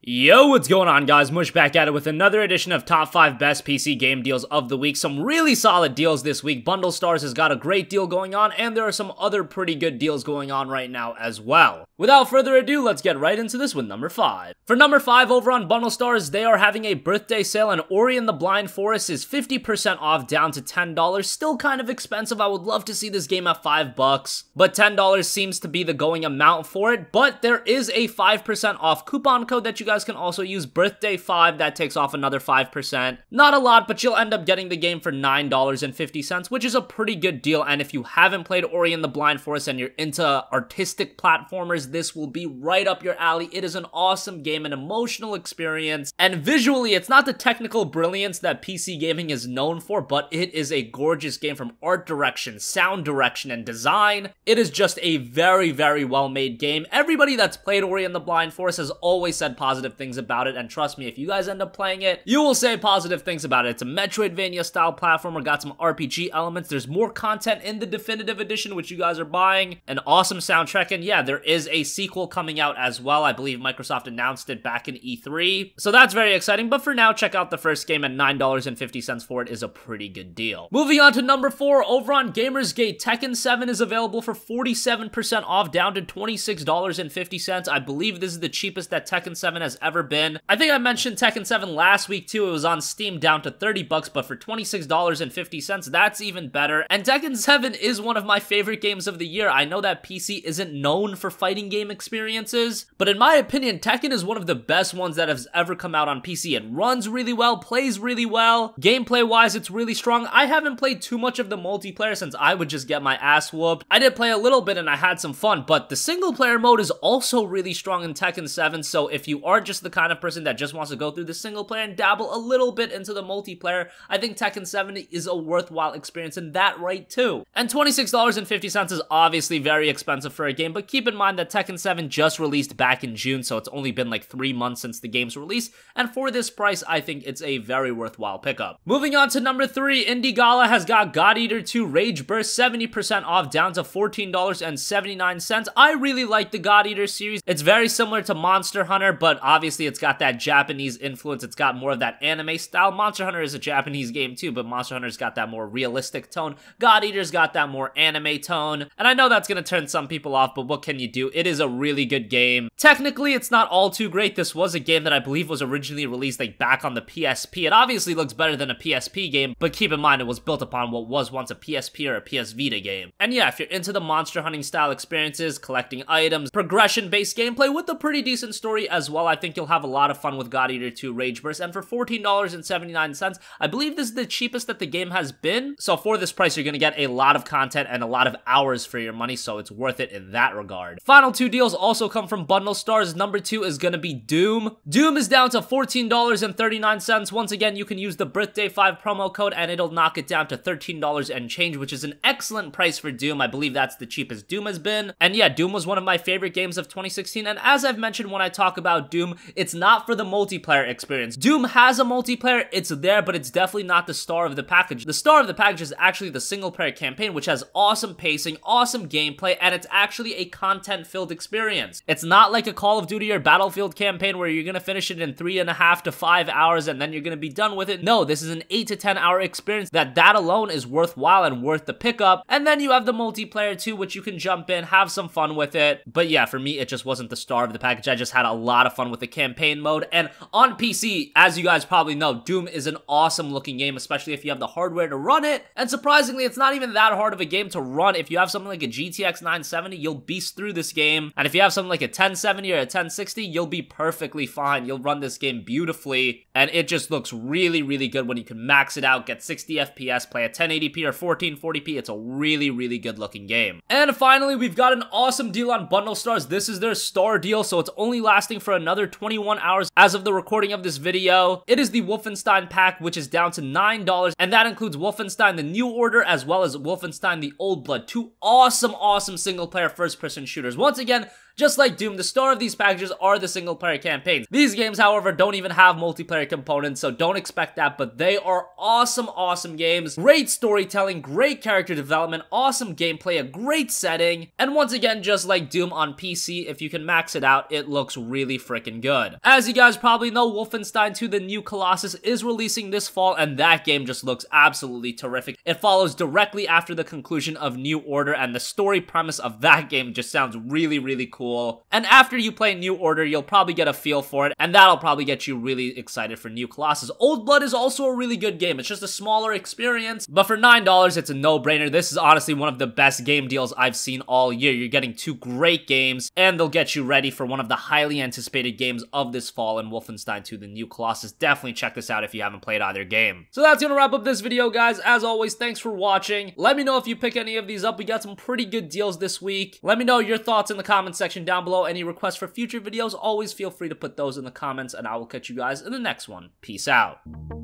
Yo, what's going on, guys? Mush back at it with another edition of Top 5 Best PC Game Deals of the Week. Some really solid deals this week. Bundle Stars has got a great deal going on, and there are some other pretty good deals going on right now as well. Without further ado, let's get right into this with number 5. For number 5 over on Bundle Stars, they are having a birthday sale, and Ori and the Blind Forest is 50% off down to $10. Still kind of expensive. I would love to see this game at $5, but $10 seems to be the going amount for it. But there is a 5% off coupon code that you guys can also use, birthday 5, that takes off another 5%. Not a lot, but you'll end up getting the game for $9.50, which is a pretty good deal. And if you haven't played Ori and the Blind Forest and you're into artistic platformers, this will be right up your alley. It is an awesome game, an emotional experience, and visually, it's not the technical brilliance that PC gaming is known for, but it is a gorgeous game from art direction, sound direction, and design. It is just a very, very well-made game. Everybody that's played Ori and the Blind Forest has always said positive things about it, and trust me, if you guys end up playing it, you will say positive things about it. It's a Metroidvania style platformer, got some RPG elements. There's more content in the definitive edition, which you guys are buying, an awesome soundtrack, and yeah, there is a sequel coming out as well. I believe Microsoft announced it back in E3, so that's very exciting. But for now, check out the first game, and $9.50 for it is a pretty good deal. Moving on to number 4, over on GamersGate, Tekken 7 is available for 47% off down to $26.50. I believe this is the cheapest that Tekken 7 has ever been. I think I mentioned Tekken 7 last week too. It was on Steam down to $30, but for $26.50, that's even better. And Tekken 7 is one of my favorite games of the year. I know that PC isn't known for fighting game experiences, but in my opinion, Tekken is one of the best ones that has ever come out on PC. It runs really well, plays really well. Gameplay-wise, it's really strong. I haven't played too much of the multiplayer since I would just get my ass whooped. I did play a little bit and I had some fun, but the single-player mode is also really strong in Tekken 7, so if you are just the kind of person that just wants to go through the single player and dabble a little bit into the multiplayer, I think Tekken 7 is a worthwhile experience in that right too. And $26.50 is obviously very expensive for a game, but keep in mind that Tekken 7 just released back in June, so it's only been like 3 months since the game's release, and for this price, I think it's a very worthwhile pickup. Moving on to number 3, Indie Gala has got God Eater 2 Rage Burst 70% off down to $14.79. I really like the God Eater series. It's very similar to Monster Hunter, but obviously it's got that Japanese influence. It's got more of that anime style. Monster Hunter is a Japanese game too, but Monster Hunter's got that more realistic tone. God Eater's got that more anime tone, and I know that's gonna turn some people off, but what can you do? It is a really good game. Technically, it's not all too great. This was a game that I believe was originally released like back on the PSP. It obviously looks better than a PSP game, but keep in mind it was built upon what was once a PSP or a PS Vita game. And yeah, if you're into the monster hunting style experiences, collecting items, progression-based gameplay with a pretty decent story as well, I think you'll have a lot of fun with God Eater 2 Rage Burst. And for $14.79, I believe this is the cheapest that the game has been. So for this price, you're gonna get a lot of content and a lot of hours for your money, so it's worth it in that regard. Final 2 deals also come from Bundle Stars. Number 2 is gonna be Doom. Doom is down to $14.39. Once again, you can use the birthday 5 promo code and it'll knock it down to $13 and change, which is an excellent price for Doom. I believe that's the cheapest Doom has been. And yeah, Doom was one of my favorite games of 2016, and as I've mentioned when I talk about Doom, it's not for the multiplayer experience. Doom has a multiplayer, it's there, but it's definitely not the star of the package. The star of the package is actually the single player campaign, which has awesome pacing, awesome gameplay, and it's actually a content-filled experience. It's not like a Call of Duty or Battlefield campaign where you're gonna finish it in 3.5 to 5 hours and then you're gonna be done with it. No, this is an 8 to 10 hour experience that alone is worthwhile and worth the pickup. And then you have the multiplayer too, which you can jump in, have some fun with it. But yeah, for me, it just wasn't the star of the package. I just had a lot of fun with the campaign mode. And on PC, as you guys probably know, Doom is an awesome looking game, especially if you have the hardware to run it. And surprisingly, it's not even that hard of a game to run. If you have something like a GTX 970, you'll beast through this game. And if you have something like a 1070 or a 1060, you'll be perfectly fine. You'll run this game beautifully. And it just looks really, really good when you can max it out, get 60 FPS, play at 1080p or 1440p. It's a really, really good looking game. And finally, we've got an awesome deal on Bundle Stars. This is their star deal, so it's only lasting for another 21 hours as of the recording of this video. It is the Wolfenstein Pack, which is down to $9, and that includes Wolfenstein the New Order as well as Wolfenstein the Old Blood. 2 awesome single-player first-person shooters. Once again, Just like Doom, the star of these packages are the single player campaigns. These games, however, don't even have multiplayer components, so don't expect that, but they are awesome, awesome games. Great storytelling, great character development, awesome gameplay, a great setting, and once again, just like Doom on PC, if you can max it out, it looks really freaking good. As you guys probably know, Wolfenstein 2: The New Colossus is releasing this fall, and that game just looks absolutely terrific. It follows directly after the conclusion of New Order, and the story premise of that game just sounds really, really cool. And after you play New Order, you'll probably get a feel for it, and that'll probably get you really excited for New Colossus. Old Blood is also a really good game. It's just a smaller experience, but for $9, it's a no-brainer. This is honestly one of the best game deals I've seen all year. You're getting two great games, and they'll get you ready for one of the highly anticipated games of this fall in Wolfenstein 2: The New Colossus. Definitely check this out if you haven't played either game. So that's gonna wrap up this video, guys. As always, thanks for watching. Let me know if you pick any of these up. We got some pretty good deals this week. Let me know your thoughts in the comment section down below. Any requests for future videos, always feel free to put those in the comments, and I will catch you guys in the next one. Peace out.